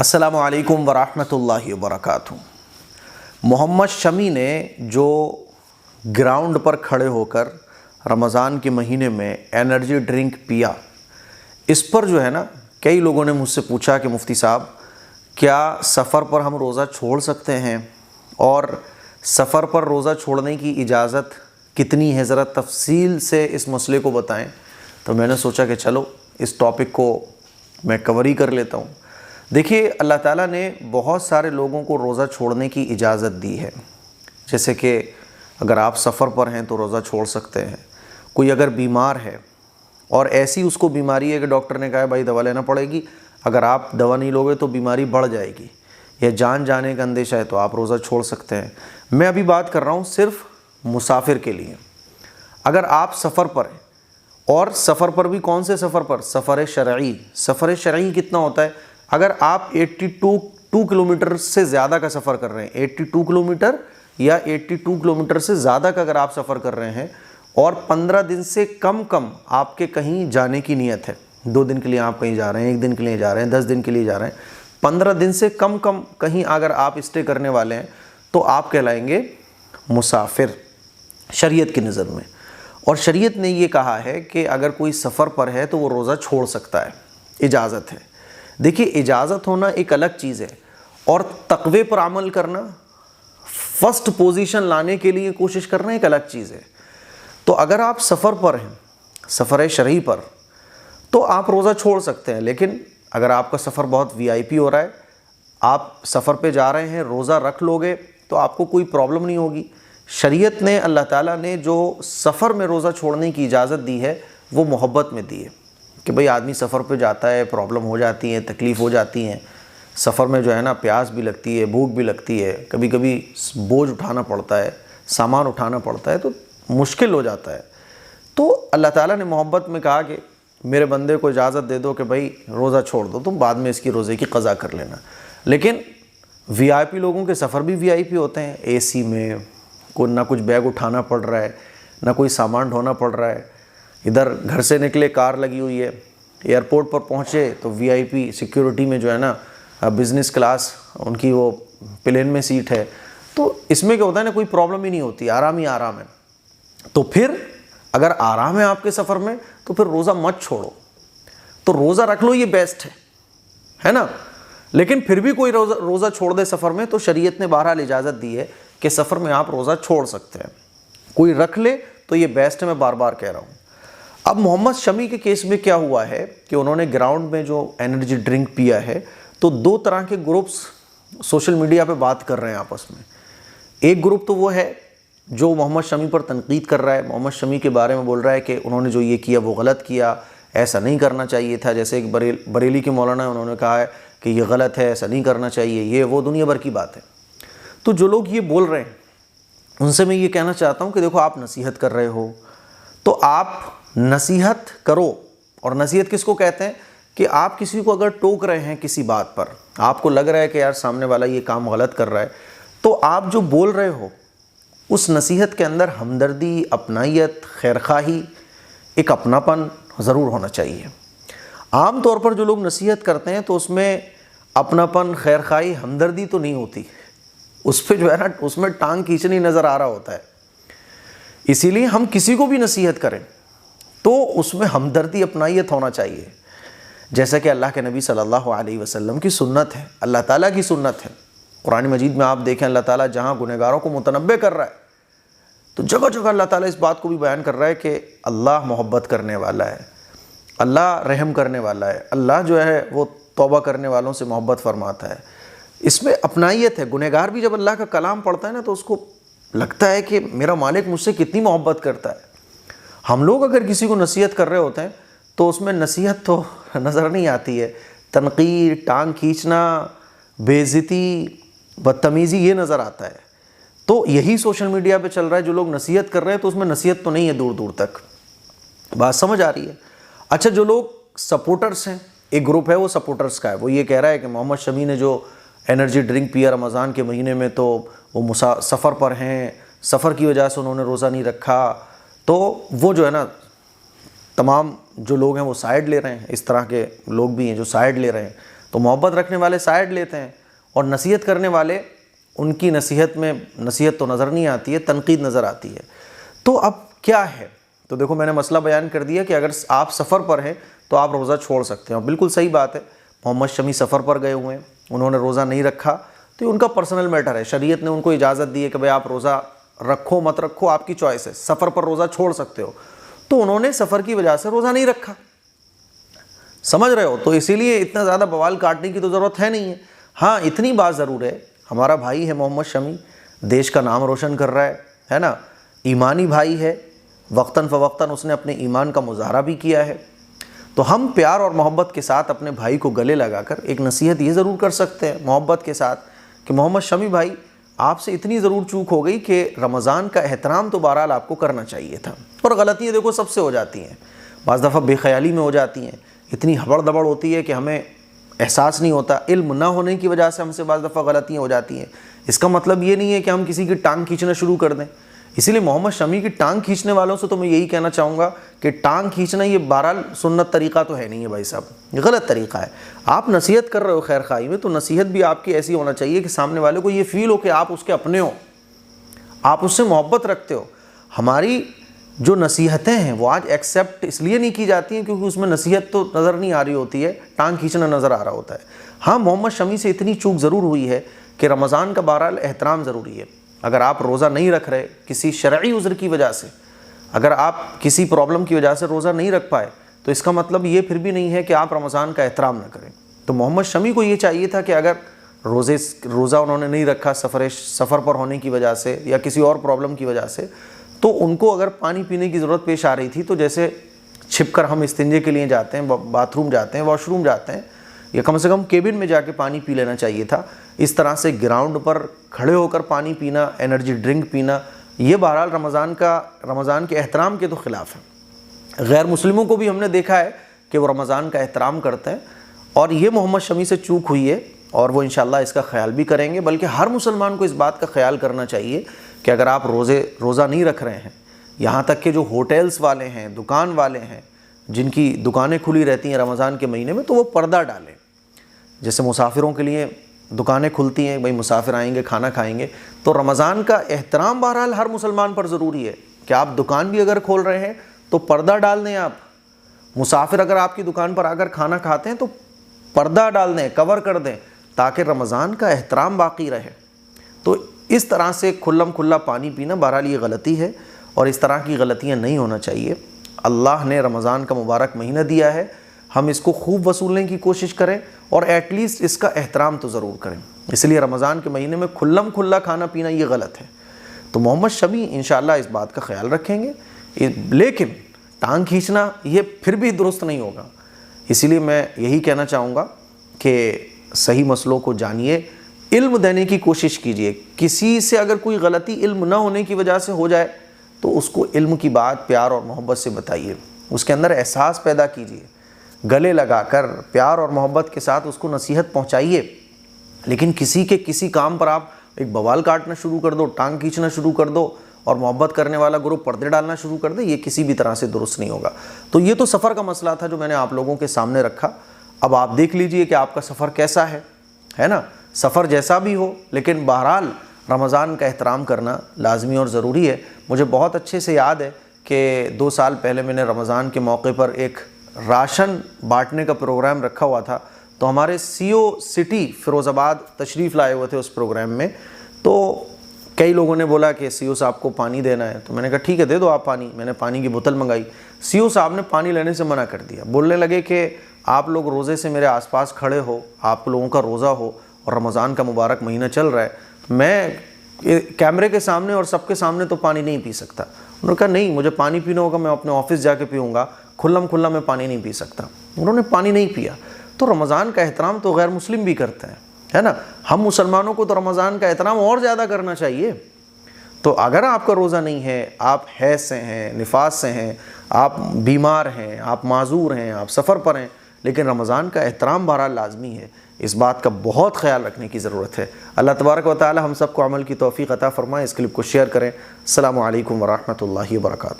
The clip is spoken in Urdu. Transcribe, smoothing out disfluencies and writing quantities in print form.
السلام علیکم ورحمۃ اللہ وبرکاتہ۔ محمد شمی نے جو گراؤنڈ پر کھڑے ہو کر رمضان کے مہینے میں انرجی ڈرنک پیا، اس پر جو ہے نا کئی لوگوں نے مجھ سے پوچھا کہ مفتی صاحب کیا سفر پر ہم روزہ چھوڑ سکتے ہیں، اور سفر پر روزہ چھوڑنے کی اجازت کتنی ہے، ذرا تفصیل سے اس مسئلے کو بتائیں۔ تو میں نے سوچا کہ چلو اس ٹاپک کو میں کور ہی کر لیتا ہوں۔ دیکھیے، اللہ تعالیٰ نے بہت سارے لوگوں کو روزہ چھوڑنے کی اجازت دی ہے، جیسے کہ اگر آپ سفر پر ہیں تو روزہ چھوڑ سکتے ہیں۔ کوئی اگر بیمار ہے اور ایسی اس کو بیماری ہے کہ ڈاکٹر نے کہا ہے بھائی دوا لینا پڑے گی، اگر آپ دوا نہیں لوگے تو بیماری بڑھ جائے گی یا جان جانے کا اندیشہ ہے، تو آپ روزہ چھوڑ سکتے ہیں۔ میں ابھی بات کر رہا ہوں صرف مسافر کے لیے۔ اگر آپ سفر پر ہیں، اور سفر پر بھی کون سے سفر پر؟ سفر شرعی۔ سفر شرعی کتنا ہوتا ہے؟ اگر آپ 82 کلومیٹر سے زیادہ کا سفر کر رہے ہیں، 82 کلومیٹر یا 82 کلومیٹر سے زیادہ کا اگر آپ سفر کر رہے ہیں، اور 15 دن سے کم آپ کے کہیں جانے کی نیت ہے، 2 دن کے لیے آپ کہیں جا رہے ہیں، 1 دن کے لیے جا رہے ہیں، 10 دن کے لیے جا رہے ہیں، 15 دن سے کم کہیں اگر آپ اسٹے کرنے والے ہیں، تو آپ کہلائیں گے مسافر شریعت کی نظر میں۔ اور شریعت نے یہ کہا ہے کہ اگر کوئی سفر پر ہے تو وہ روزہ چھوڑ سکتا ہے، اجازت ہے۔ دیکھیے، اجازت ہونا ایک الگ چیز ہے، اور تقوی پر عمل کرنا، فرسٹ پوزیشن لانے کے لیے کوشش کرنا ایک الگ چیز ہے۔ تو اگر آپ سفر پر ہیں، سفر شرعی پر، تو آپ روزہ چھوڑ سکتے ہیں۔ لیکن اگر آپ کا سفر بہت VIP ہو رہا ہے، آپ سفر پہ جا رہے ہیں، روزہ رکھ لوگے تو آپ کو کوئی پرابلم نہیں ہوگی۔ شریعت نے، اللہ تعالیٰ نے جو سفر میں روزہ چھوڑنے کی اجازت دی ہے، وہ محبت میں دی ہے کہ بھئی آدمی سفر پہ جاتا ہے، پرابلم ہو جاتی ہے، تکلیف ہو جاتی ہیں، سفر میں جو ہے نا پیاس بھی لگتی ہے، بھوک بھی لگتی ہے، کبھی کبھی بوجھ اٹھانا پڑتا ہے، سامان اٹھانا پڑتا ہے، تو مشکل ہو جاتا ہے۔ تو اللہ تعالیٰ نے محبت میں کہا کہ میرے بندے کو اجازت دے دو کہ بھئی روزہ چھوڑ دو، تم بعد میں اس کی روزے کی قضا کر لینا۔ لیکن VIP لوگوں کے سفر بھی VIP ہوتے ہیں، AC میں کوئی نہ کچھ بیگ اٹھانا پڑ رہا ہے، نہ کوئی سامان ڈھونا پڑ رہا ہے، ادھر گھر سے نکلے کار لگی ہوئی ہے، ایئرپورٹ پر پہنچے تو VIP سیکیورٹی میں جو ہے نا بزنس کلاس ان کی وہ پلین میں سیٹ ہے، تو اس میں کیا ہوتا ہے نا، کوئی پرابلم ہی نہیں ہوتی، آرام ہی آرام ہے۔ تو پھر اگر آرام ہے آپ کے سفر میں تو پھر روزہ مت چھوڑو، تو روزہ رکھ لو، یہ بیسٹ ہے نا۔ لیکن پھر بھی کوئی روزہ چھوڑ دے سفر میں، تو شریعت نے بہرحال اجازت دی ہے کہ سفر میں آپ روزہ چھوڑ سکتے ہیں۔ کوئی رکھ لے تو یہ بیسٹ ہے، میں بار بار کہہ رہا ہوں۔ اب محمد شمی کے کیس میں کیا ہوا ہے کہ انہوں نے گراؤنڈ میں جو انرجی ڈرنک پیا ہے، تو 2 طرح کے گروپس سوشل میڈیا پہ بات کر رہے ہیں آپس میں۔ ایک گروپ تو وہ ہے جو محمد شمی پر تنقید کر رہا ہے، محمد شمی کے بارے میں بول رہا ہے کہ انہوں نے جو یہ کیا وہ غلط کیا، ایسا نہیں کرنا چاہیے تھا۔ جیسے ایک بریلی کے مولانا انہوں نے کہا ہے کہ یہ غلط ہے، ایسا نہیں کرنا چاہیے، یہ وہ دنیا بھر کی بات ہے۔ تو جو لوگ یہ بول رہے ہیں ان سے میں یہ کہنا چاہتا ہوں کہ دیکھو، آپ نصیحت کر رہے ہو تو آپ نصیحت کرو۔ اور نصیحت کس کو کہتے ہیں؟ کہ آپ کسی کو اگر ٹوک رہے ہیں کسی بات پر، آپ کو لگ رہا ہے کہ یار سامنے والا یہ کام غلط کر رہا ہے، تو آپ جو بول رہے ہو اس نصیحت کے اندر ہمدردی، اپنائیت، خیرخواہی، ایک اپناپن ضرور ہونا چاہیے۔ عام طور پر جو لوگ نصیحت کرتے ہیں تو اس میں اپناپن، خیرخواہی، ہمدردی تو نہیں ہوتی، اس پہ جو ہے نا اس میں ٹانگ کھینچنی نظر آ رہا ہوتا ہے۔ اسی لیے ہم کسی کو بھی نصیحت کریں تو اس میں ہمدردی، اپنائیت ہونا چاہیے، جیسا کہ اللہ کے نبی صلی اللہ علیہ وسلم کی سنت ہے، اللہ تعالیٰ کی سنت ہے۔ قرآن مجید میں آپ دیکھیں، اللہ تعالیٰ جہاں گنہگاروں کو متنبہ کر رہا ہے، تو جگہ جگہ اللہ تعالیٰ اس بات کو بھی بیان کر رہا ہے کہ اللہ محبت کرنے والا ہے، اللہ رحم کرنے والا ہے، اللہ جو ہے وہ توبہ کرنے والوں سے محبت فرماتا ہے۔ اس میں اپنائیت ہے۔ گنہگار بھی جب اللہ کا کلام پڑھتا ہے نا تو اس کو لگتا ہے کہ میرا مالک مجھ سے کتنی محبت کرتا ہے۔ ہم لوگ اگر کسی کو نصیحت کر رہے ہوتے ہیں تو اس میں نصیحت تو نظر نہیں آتی ہے، تنقید، ٹانگ کھینچنا، بے عزتی، بدتمیزی، یہ نظر آتا ہے۔ تو یہی سوشل میڈیا پہ چل رہا ہے، جو لوگ نصیحت کر رہے ہیں تو اس میں نصیحت تو نہیں ہے دور دور تک۔ بات سمجھ آ رہی ہے؟ اچھا، جو لوگ سپورٹرز ہیں، ایک گروپ ہے وہ سپورٹرز کا ہے، وہ یہ کہہ رہا ہے کہ محمد شمی نے جو انرجی ڈرنک پیا رمضان کے مہینے میں تو وہ سفر پر ہیں، سفر کی وجہ سے انہوں نے روزہ نہیں رکھا، تو وہ جو ہے نا تمام جو لوگ ہیں وہ سائیڈ لے رہے ہیں، اس طرح کے لوگ بھی ہیں جو سائیڈ لے رہے ہیں۔ تو محبت رکھنے والے سائڈ لیتے ہیں اور نصیحت کرنے والے، ان کی نصیحت میں نصیحت تو نظر نہیں آتی ہے، تنقید نظر آتی ہے۔ تو اب کیا ہے؟ تو دیکھو میں نے مسئلہ بیان کر دیا کہ اگر آپ سفر پر ہیں تو آپ روزہ چھوڑ سکتے ہیں، اور بالکل صحیح بات ہے۔ محمد شمی سفر پر گئے ہوئے ہیں، انہوں نے روزہ نہیں رکھا تو یہ ان کا پرسنل میٹر ہے، شریعت نے ان کو اجازت دی ہے کہ بھئی آپ روزہ رکھو مت رکھو آپ کی چوائس ہے، سفر پر روزہ چھوڑ سکتے ہو۔ تو انہوں نے سفر کی وجہ سے روزہ نہیں رکھا، سمجھ رہے ہو؟ تو اسی لیے اتنا زیادہ بوال کاٹنے کی تو ضرورت ہے نہیں ہے۔ ہاں اتنی بات ضرور ہے، ہمارا بھائی ہے محمد شمی، دیش کا نام روشن کر رہا ہے نا، ایمانی بھائی ہے، وقتاً فوقتاً اس نے اپنے ایمان کا مظاہرہ بھی کیا ہے۔ تو ہم پیار اور محبت کے ساتھ اپنے بھائی کو گلے لگا کر ایک نصیحت یہ ضرور کر سکتے ہیں محبت کے ساتھ کہ محمد شمی بھائی، آپ سے اتنی ضرور چوک ہو گئی کہ رمضان کا احترام تو بہرحال آپ کو کرنا چاہیے تھا، اور غلطیاں دیکھو سب سے ہو جاتی ہیں، بعض دفعہ بے خیالی میں ہو جاتی ہیں، اتنی ہبڑ دبڑ ہوتی ہے کہ ہمیں احساس نہیں ہوتا، علم نہ ہونے کی وجہ سے ہم سے بعض دفعہ غلطیاں ہو جاتی ہیں۔ اس کا مطلب یہ نہیں ہے کہ ہم کسی کی ٹانگ کھینچنا شروع کر دیں، اسی لیے محمد شمی کی ٹانگ کھینچنے والوں سے تو میں یہی کہنا چاہوں گا کہ ٹانگ کھینچنا یہ بہرحال سنت طریقہ تو ہے نہیں ہے بھائی صاحب، یہ غلط طریقہ ہے۔ آپ نصیحت کر رہے ہو خیر خواہی میں، تو نصیحت بھی آپ کی ایسی ہونا چاہیے کہ سامنے والے کو یہ فیل ہو کہ آپ اس کے اپنے ہو، آپ اس سے محبت رکھتے ہو۔ ہماری جو نصیحتیں ہیں وہ آج ایکسیپٹ اس لیے نہیں کی جاتی ہیں کیونکہ اس میں نصیحت تو نظر نہیں آ رہی ہوتی ہے، ٹانگ کھینچنا نظر آ رہا ہوتا ہے۔ ہاں محمد شمی سے اتنی چوک ضرور ہوئی ہے کہ رمضان کا بہرحال احترام ضروری ہے۔ اگر آپ روزہ نہیں رکھ رہے کسی شرعی عذر کی وجہ سے، اگر آپ کسی پرابلم کی وجہ سے روزہ نہیں رکھ پائے، تو اس کا مطلب یہ پھر بھی نہیں ہے کہ آپ رمضان کا احترام نہ کریں۔ تو محمد شمی کو یہ چاہیے تھا کہ اگر روزہ انہوں نے نہیں رکھا سفر پر ہونے کی وجہ سے یا کسی اور پرابلم کی وجہ سے، تو ان کو اگر پانی پینے کی ضرورت پیش آ رہی تھی تو جیسے چھپ کر ہم استنجے کے لیے جاتے ہیں، باتھ روم جاتے ہیں، واش روم جاتے ہیں، یا کم سے کم کیبن میں جا کے پانی پی لینا چاہیے تھا۔ اس طرح سے گراؤنڈ پر کھڑے ہو کر پانی پینا، انرجی ڈرنک پینا، یہ بہرحال رمضان کے احترام کے تو خلاف ہے۔ غیر مسلموں کو بھی ہم نے دیکھا ہے کہ وہ رمضان کا احترام کرتے ہیں، اور یہ محمد شمی سے چوک ہوئی ہے، اور وہ انشاءاللہ اس کا خیال بھی کریں گے۔ بلکہ ہر مسلمان کو اس بات کا خیال کرنا چاہیے کہ اگر آپ روزہ نہیں رکھ رہے ہیں، یہاں تک کہ جو ہوٹلز والے ہیں، دکان والے ہیں، جن کی دکانیں کھلی رہتی ہیں رمضان کے مہینے میں، تو وہ پردہ ڈالیں۔ جیسے مسافروں کے لیے دکانیں کھلتی ہیں، بھئی مسافر آئیں گے کھانا کھائیں گے، تو رمضان کا احترام بہرحال ہر مسلمان پر ضروری ہے کہ آپ دکان بھی اگر کھول رہے ہیں تو پردہ ڈال دیں۔ آپ مسافر اگر آپ کی دکان پر آ کر کھانا کھاتے ہیں تو پردہ ڈال دیں، کور کر دیں، تاکہ رمضان کا احترام باقی رہے۔ تو اس طرح سے کھلم کھلا پانی پینا بہرحال یہ غلطی ہے، اور اس طرح کی غلطیاں نہیں ہونا چاہیے۔ اللہ نے رمضان کا مبارک مہینہ دیا ہے، ہم اس کو خوب وصولنے کی کوشش کریں، اور ایٹ لیسٹ اس کا احترام تو ضرور کریں۔ اس لیے رمضان کے مہینے میں کھلم کھلا کھانا پینا یہ غلط ہے۔ تو محمد شمی انشاءاللہ اس بات کا خیال رکھیں گے، لیکن ٹانگ کھینچنا یہ پھر بھی درست نہیں ہوگا۔ اسی لیے میں یہی کہنا چاہوں گا کہ صحیح مسئلوں کو جانیے، علم دینے کی کوشش کیجیے۔ کسی سے اگر کوئی غلطی علم نہ ہونے کی وجہ سے ہو جائے تو اس کو علم کی بات پیار اور محبت سے بتائیے، اس کے اندر احساس پیدا کیجیے، گلے لگا کر پیار اور محبت کے ساتھ اس کو نصیحت پہنچائیے۔ لیکن کسی کام پر آپ ایک بوال کاٹنا شروع کر دو، ٹانگ کھینچنا شروع کر دو، اور محبت کرنے والا گروپ پردے ڈالنا شروع کر دے، یہ کسی بھی طرح سے درست نہیں ہوگا۔ تو یہ تو سفر کا مسئلہ تھا جو میں نے آپ لوگوں کے سامنے رکھا۔ اب آپ دیکھ لیجئے کہ آپ کا سفر کیسا ہے نا، سفر جیسا بھی ہو، لیکن بہرحال رمضان کا احترام کرنا لازمی اور ضروری ہے۔ مجھے بہت اچھے سے یاد ہے کہ 2 سال پہلے میں نے رمضان کے موقع پر ایک راشن بانٹنے کا پروگرام رکھا ہوا تھا، تو ہمارے سی او سٹی فیروز آباد تشریف لائے ہوئے تھے اس پروگرام میں۔ تو کئی لوگوں نے بولا کہ سی او صاحب کو پانی دینا ہے، تو میں نے کہا ٹھیک ہے دے دو آپ پانی۔ میں نے پانی کی بوتل منگائی، سی او صاحب نے پانی لینے سے منع کر دیا، بولنے لگے کہ آپ لوگ روزے سے میرے آس پاس کھڑے ہو، آپ لوگوں کا روزہ ہو اور رمضان کا مبارک مہینہ چل رہا ہے، میں کیمرے کے سامنے اور سب کے سامنے تو پانی نہیں پی سکتا۔ انہوں نے کہا نہیں، مجھے پانی پینا ہوگا، میں اپنے آفس جا کے پیوں گا، کھلا میں پانی نہیں پی سکتا۔ انہوں نے پانی نہیں پیا۔ تو رمضان کا احترام تو غیر مسلم بھی کرتے ہیں، ہے نا، ہم مسلمانوں کو تو رمضان کا احترام اور زیادہ کرنا چاہیے۔ تو اگر آپ کا روزہ نہیں ہے، آپ حیض سے ہیں، نفاس سے ہیں، آپ بیمار ہیں، آپ معذور ہیں، آپ سفر پر ہیں، لیکن رمضان کا احترام بہرحال لازمی ہے۔ اس بات کا بہت خیال رکھنے کی ضرورت ہے۔ اللہ تبارک و تعالی ہم سب کو عمل کی توفیق عطا فرمائے۔ اس کلپ کو شیئر کریں۔ السلام علیکم ورحمۃ اللہ وبرکاتہ۔